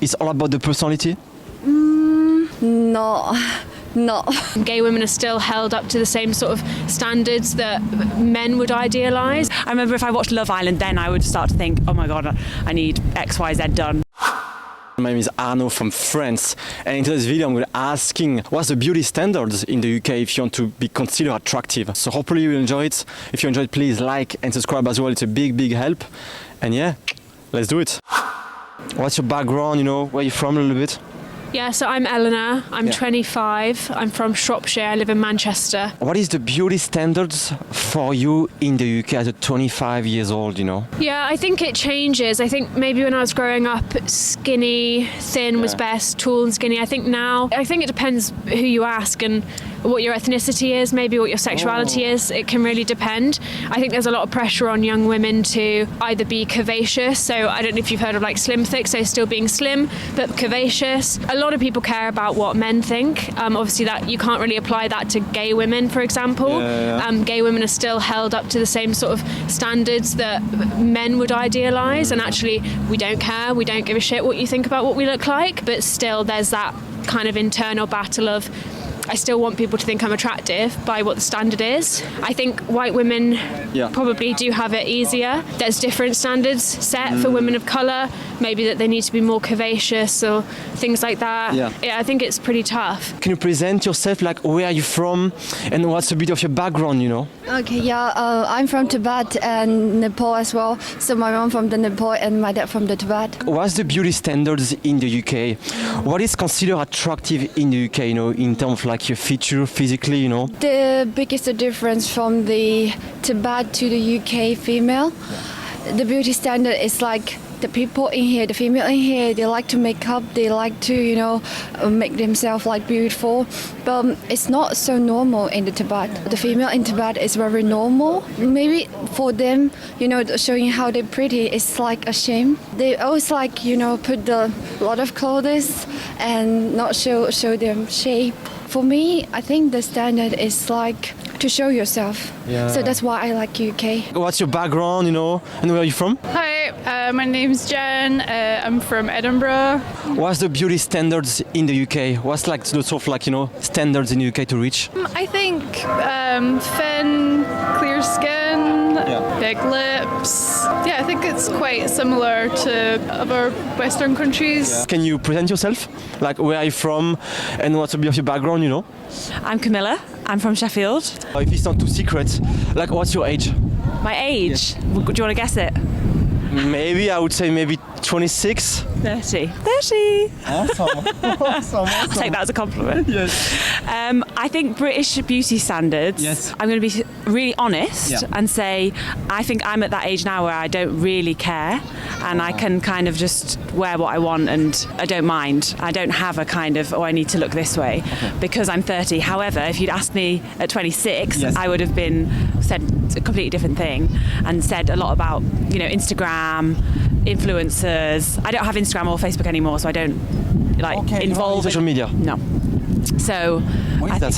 it's all about the personality? No. No. Gay women are still held up to the same sort of standards that men would idealise. I remember if I watched Love Island, then I would start to think, oh my God, I need X, Y, Z done. My name is Arno from France, and in today's video I'm going to asking what's the beauty standards in the UK if you want to be considered attractive. So hopefully you will enjoy it. If you enjoyed it, please like and subscribe as well. It's a big help. And yeah, let's do it. What's your background, where you're from a little bit? Yeah, so I'm Eleanor, I'm 25, I'm from Shropshire, I live in Manchester. What is the beauty standards for you in the UK as a 25 years old, Yeah, I think it changes. I think maybe when I was growing up, skinny, thin was best, tall and skinny. I think it depends who you ask and what your ethnicity is, maybe what your sexuality is. It can really depend. I think there's a lot of pressure on young women to either be curvaceous, so I don't know if you've heard of like slim thick, so still being slim, but curvaceous. A lot of people care about what men think. Obviously that you can't really apply that to gay women, for example. Gay women are still held up to the same sort of standards that men would idealise, and actually we don't care, we don't give a shit what you think about what we look like, but still there's that kind of internal battle of I still want people to think I'm attractive by what the standard is. I think white women probably do have it easier. There's different standards set for women of colour, maybe that they need to be more curvaceous or things like that. Yeah, I think it's pretty tough. Can you present yourself, like where are you from and what's a bit of your background, Okay, I'm from Tibet and Nepal as well. So my mom from the Nepal and my dad from the Tibet. What's the beauty standards in the UK? What is considered attractive in the UK, in terms of like your feature physically, The biggest difference from the Tibet to the UK female, the beauty standard is like the people in here, the female in here, they like to make up, they like to, make themselves like beautiful. But it's not so normal in the Tibet. The female in Tibet is very normal. Maybe for them, showing how they're pretty is like a shame. They always like, put a lot of clothes and not show them shape. For me, I think the standard is like to show yourself. So that's why I like UK. What's your background, and where are you from? Hi, my name's Jen. I'm from Edinburgh. What's the beauty standards in the UK? What's like the sort of like, standards in the UK to reach? I think thin, clear skin, big lips. Yeah, I think it's quite similar to other Western countries. Can you present yourself? Like where are you from and what's a bit of your background, I'm Camilla, I'm from Sheffield. If it's not too secret, like what's your age? My age? Do you want to guess it? Maybe, I would say maybe 26. 30. 30! Awesome. I'll take that as a compliment. Yes. I think British beauty standards, I'm going to be really honest and say I think I'm at that age now where I don't really care and I can kind of just wear what I want and I don't mind. I don't have a kind of, I need to look this way because I'm 30. However, if you'd asked me at 26, I would have said a completely different thing and said a lot about, Instagram, influencers. I don't have Instagram or Facebook anymore, so I don't involve social media. No. So why is that?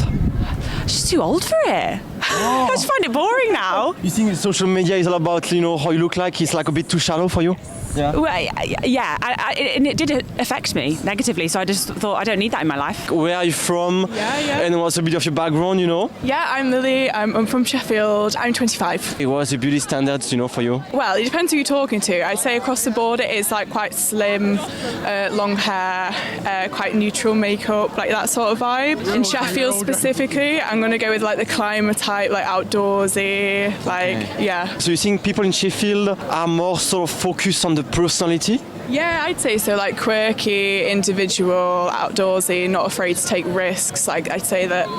She's too old for it. I just find it boring now. You think social media is all about, how you look like? It's like a bit too shallow for you? Yeah. Well, and it did affect me negatively, so I just thought I don't need that in my life. Where are you from? And what's a bit of your background, Yeah, I'm Lily. I'm from Sheffield. I'm 25. What's the beauty standards, for you? Well, it depends who you're talking to. I'd say across the board it is like quite slim, long hair, quite neutral makeup, like that sort of vibe. In Sheffield specifically, I'm going to go with like the climber type, like outdoorsy, So you think people in Sheffield are more sort of focused on the personality? Yeah, I'd say so, like quirky, individual, outdoorsy, not afraid to take risks. Like I'd say that,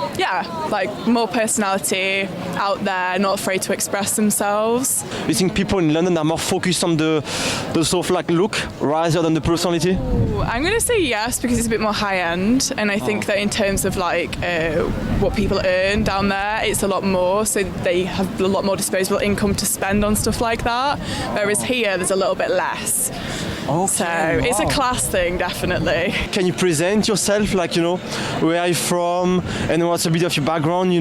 like more personality out there, not afraid to express themselves. You think people in London are more focused on the sort of like look rather than the personality? Ooh, I'm going to say yes because it's a bit more high end, and I think that in terms of like what people earn down there, it's a lot more, so they have a lot more disposable income to spend on stuff like that, whereas here there's a little bit less. So it's a class thing, definitely. Can you present yourself, like, where are you from and what's a bit of your background,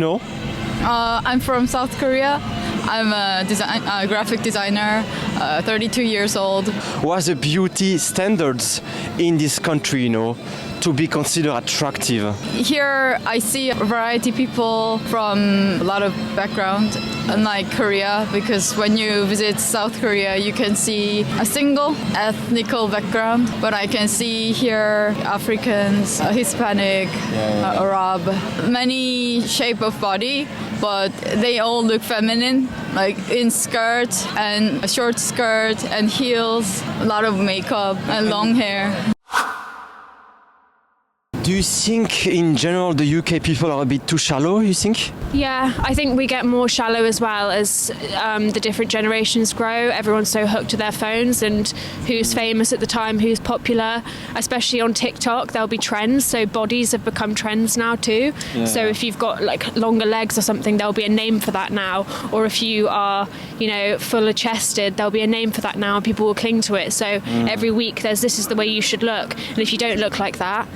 I'm from South Korea. I'm a graphic designer, 32 years old. What's the beauty standards in this country, to be considered attractive? Here I see a variety of people from a lot of background, unlike Korea, because when you visit South Korea you can see a single ethnical background, but I can see here Africans, Hispanic, Arab, many shape of body, but they all look feminine, like in skirt and a short skirt and heels, a lot of makeup and long hair. Do you think in general the UK people are a bit too shallow, you think? Yeah, I think we get more shallow as well as the different generations grow. Everyone's so hooked to their phones and who's famous at the time, who's popular, especially on TikTok, there'll be trends. So bodies have become trends now too. Yeah. So if you've got like longer legs or something, there'll be a name for that now. Or if you are, fuller chested, there'll be a name for that now and people will cling to it. So every week this is the way you should look. And if you don't look like that,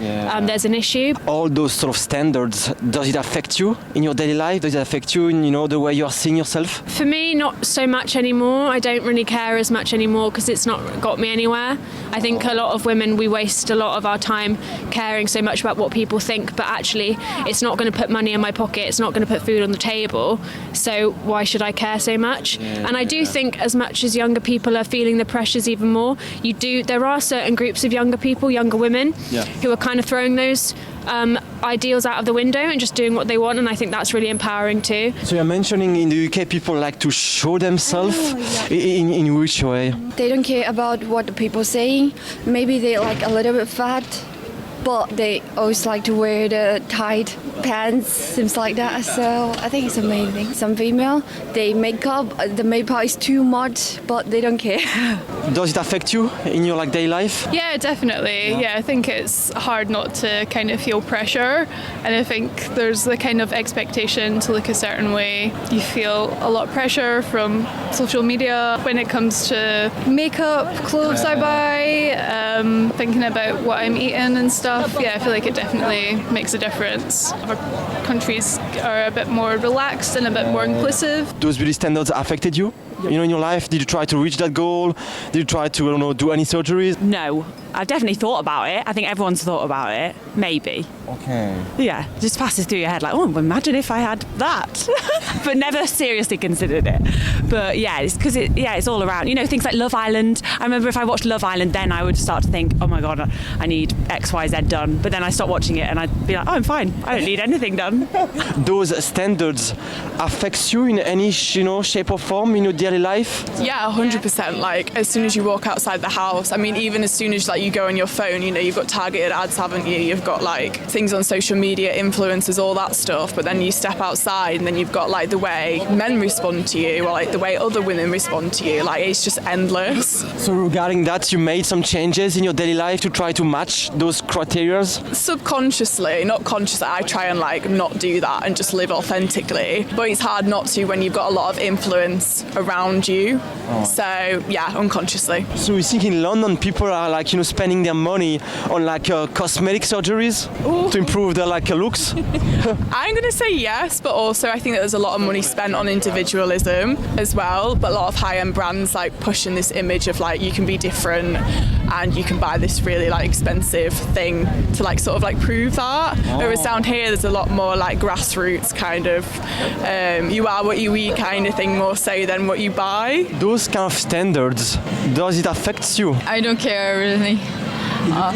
there's an issue. All those sort of standards, does it affect you in your daily life? Does it affect you in the way you are seeing yourself? For me, not so much anymore. I don't really care as much anymore because it's not got me anywhere. I think a lot of women, we waste a lot of our time caring so much about what people think, but actually it's not going to put money in my pocket, it's not going to put food on the table, so why should I care so much? And I do think as much as younger people are feeling the pressures even more, there are certain groups of younger people, younger women, who are kind of throwing those ideals out of the window and just doing what they want, and I think that's really empowering too. So you're mentioning in the UK people like to show themselves. In which way? They don't care about what the people saying. Maybe they like a little bit fat, but they always like to wear the tight pants, things like that. So I think it's amazing. Some female, the makeup is too much, but they don't care. Does it affect you in your daily life? Yeah, definitely. Yeah, I think it's hard not to kind of feel pressure, and I think there's the kind of expectation to look a certain way. You feel a lot of pressure from social media when it comes to makeup, clothes I buy, thinking about what I'm eating and stuff. Yeah, I feel like it definitely makes a difference. Our countries are a bit more relaxed and a bit more inclusive. Those beauty standards affected you? In your life? Did you try to reach that goal? Did you try to, do any surgeries? No, I've definitely thought about it. I think everyone's thought about it. Maybe. Okay. Yeah, just passes through your head like, oh, imagine if I had that. But never seriously considered it. But yeah, it's because it's all around. Things like Love Island. I remember if I watched Love Island, then I would start to think, oh my God, I need X, Y, Z done. But then I stopped watching it and I'd be like, oh, I'm fine. I don't need anything done. Those standards affect you in any, shape or form in your daily life? Yeah, 100%. Like as soon as you walk outside the house, I mean, even as soon as you go on your phone, you've got targeted ads, haven't you? You've got things on social media, influencers, all that stuff. But then you step outside and then you've got the way men respond to you or the way other women respond to you. It's just endless. So regarding that, you made some changes in your daily life to try to match those criteria? Subconsciously, not consciously, I try and not do that and just live authentically. But it's hard not to when you've got a lot of influence around you. Oh. So yeah, unconsciously. So you think in London people are spending their money on cosmetic surgeries to improve their looks? I'm going to say yes, but also I think that there's a lot of money spent on individualism as well. But a lot of high-end brands pushing this image of you can be different and you can buy this really expensive thing to sort of prove that. Whereas down here there's a lot more grassroots kind of you are what you eat kind of thing more so than what you buy. Those kind of standards, does it affect you? I don't care really.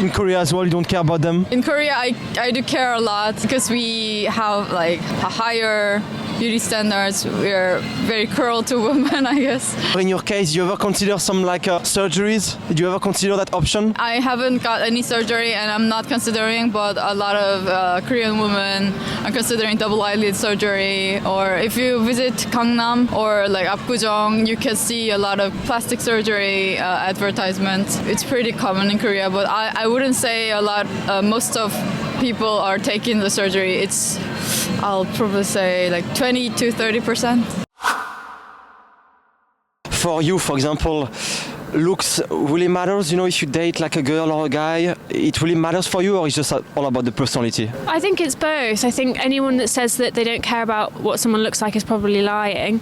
In Korea as well, you don't care about them? In Korea, I do care a lot because we have a higher beauty standards. We're very cruel to women, I guess. In your case, you ever consider some surgeries? Did you ever consider that option? I haven't got any surgery and I'm not considering, but a lot of Korean women are considering double eyelid surgery. Or if you visit Gangnam or Apgujeong, you can see a lot of plastic surgery advertisements. It's pretty common in Korea, but I wouldn't say a lot. Most of people are taking the surgery. I'll probably say 20 to 30%. For you, for example, looks really matters? If you date a girl or a guy, it really matters for you, or it's just all about the personality? I think it's both. I think anyone that says that they don't care about what someone looks like is probably lying.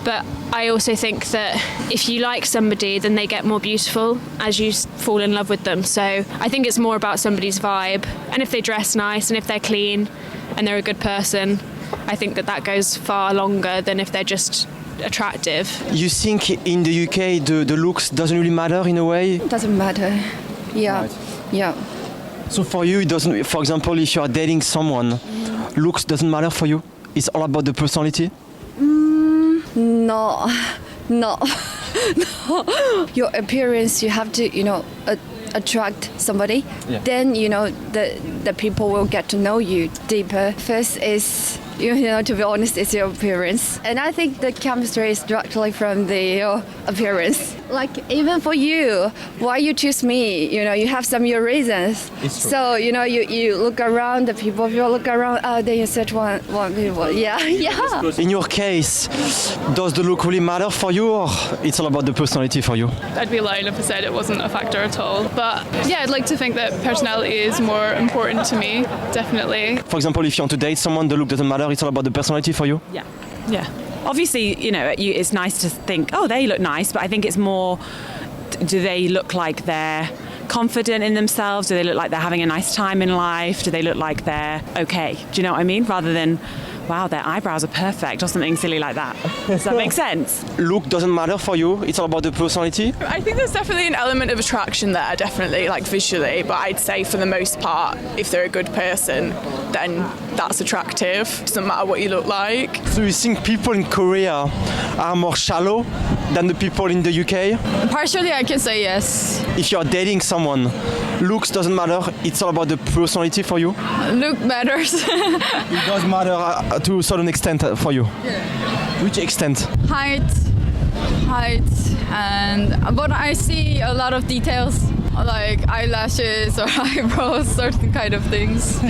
But I also think that if you like somebody, then they get more beautiful as you fall in love with them. So I think it's more about somebody's vibe. And if they dress nice and if they're clean and they're a good person, I think that goes far longer than if they're just attractive. You think in the UK the looks doesn't really matter in a way? Doesn't matter. Yeah. Right. Yeah. So for you, it doesn't. For example, if you are dating someone, looks doesn't matter for you. It's all about the personality. No. No. Your appearance, you have to, attract somebody. Yeah. Then, the people will get to know you deeper. First is, to be honest, it's your appearance. And I think the chemistry is directly from the appearance. Like, even for you, why you choose me, you have your reasons. It's true. So, you look around, the people, if you look around, then you search one people. Yeah, yeah. In your case, does the look really matter for you, or it's all about the personality for you? I'd be lying if I said it wasn't a factor at all. But yeah, I'd like to think that personality is more important to me, definitely. For example, if you want to date someone, the look doesn't matter. It's all about the personality for you. Yeah. Obviously, it's nice to think, oh, they look nice, but I think it's more, do they look like they're confident in themselves? Do they look like they're having a nice time in life? Do they look like they're okay? Do you know what I mean? Rather than, wow, their eyebrows are perfect or something silly like that. Does that make sense? Look doesn't matter for you. It's all about the personality. I think there's definitely an element of attraction there, definitely, like visually, but I'd say for the most part, if they're a good person, then that's attractive. Doesn't matter what you look like. So you think people in Korea are more shallow than the people in the UK? Partially, I can say yes. If you're dating someone, looks doesn't matter. It's all about the personality for you. Look matters. It does matter to a certain extent for you. Which extent? height, and but I see a lot of details like eyelashes or eyebrows, certain kind of things.